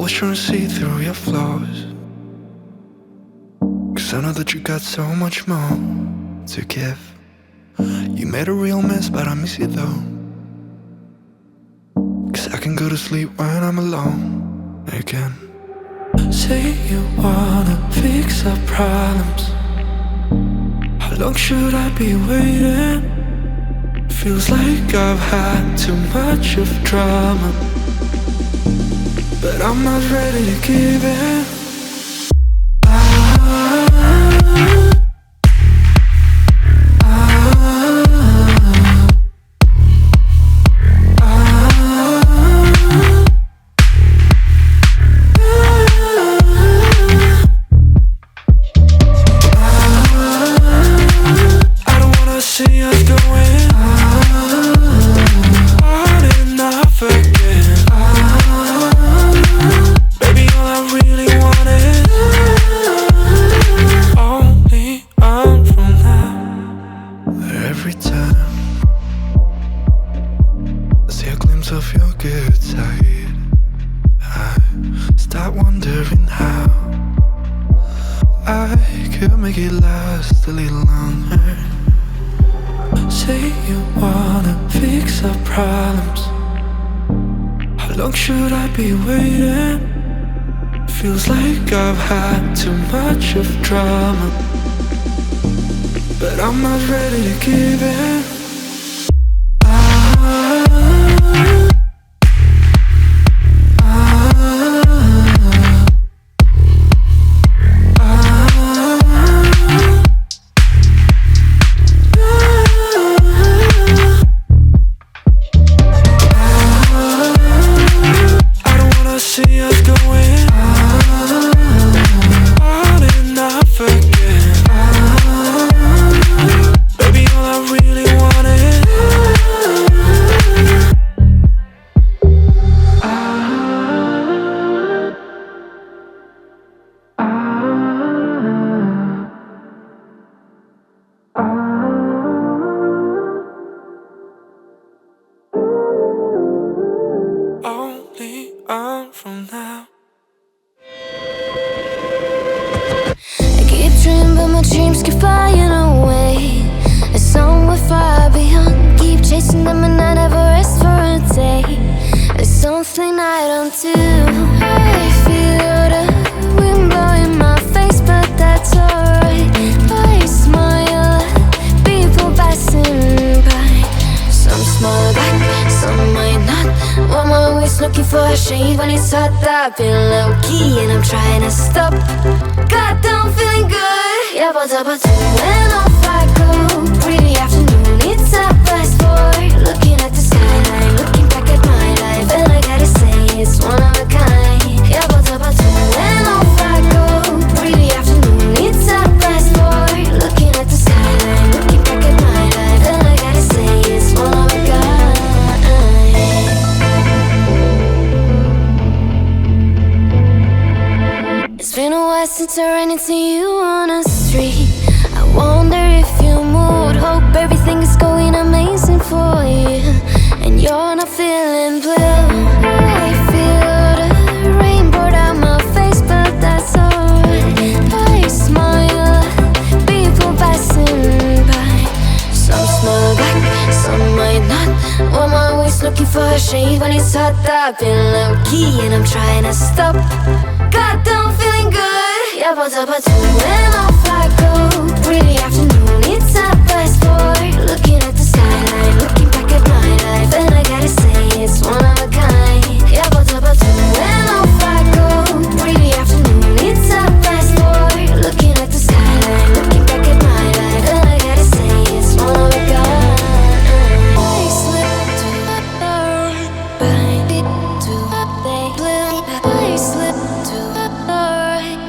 always trying to see through your flaws, 'cause I know that you got so much more to give. You made a real mess, but I miss you though, 'cause I can go to sleep when I'm alone again. Say you wanna fix our problems. How long should I be waiting? Feels like I've had too much of drama, but I'm not ready to give in. I've had too much of drama, but I'm not ready to give in. Since I ran into you on the street, I wonder if you moved. Hope everything is going amazing for you, and you're not feeling blue. I feel the rain pour down my face, but that's alright. I smile at people passing by. Some smile back, some might not. I'm always looking for a shade when it's hot. I've been low-key and I'm trying to stop. Goddamn feeling good. Yeah, but when off I go. Pretty afternoon, it's a best boy. Looking at the skyline, looking back at my life, and I gotta say it's one of a kind. Yeah, but when off I go. Pretty afternoon, it's a best boy. Looking at the skyline, looking back at my life, and I gotta say it's one of a kind. I slip to the right, to the I slip to the right.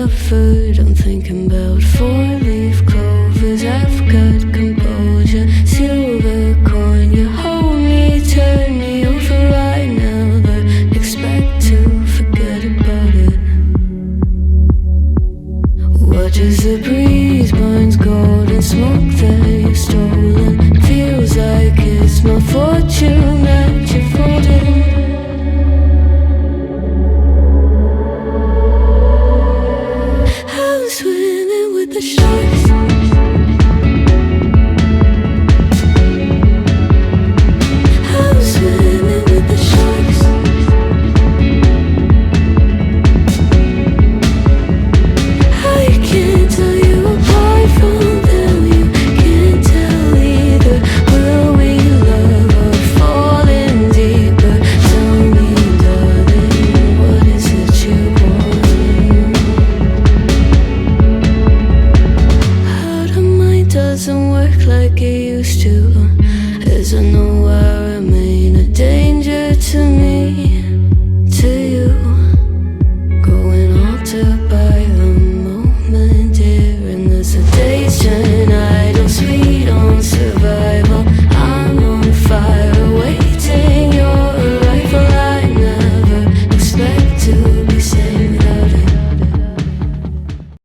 suffered. I'm thinking about four-leaf clovers. I've got composure, silver coin. You hold me, turn me over right now, but expect to forget about it. Watch as the breeze burns golden smoke that you've stolen. Feels like it's my fortune that you're folding.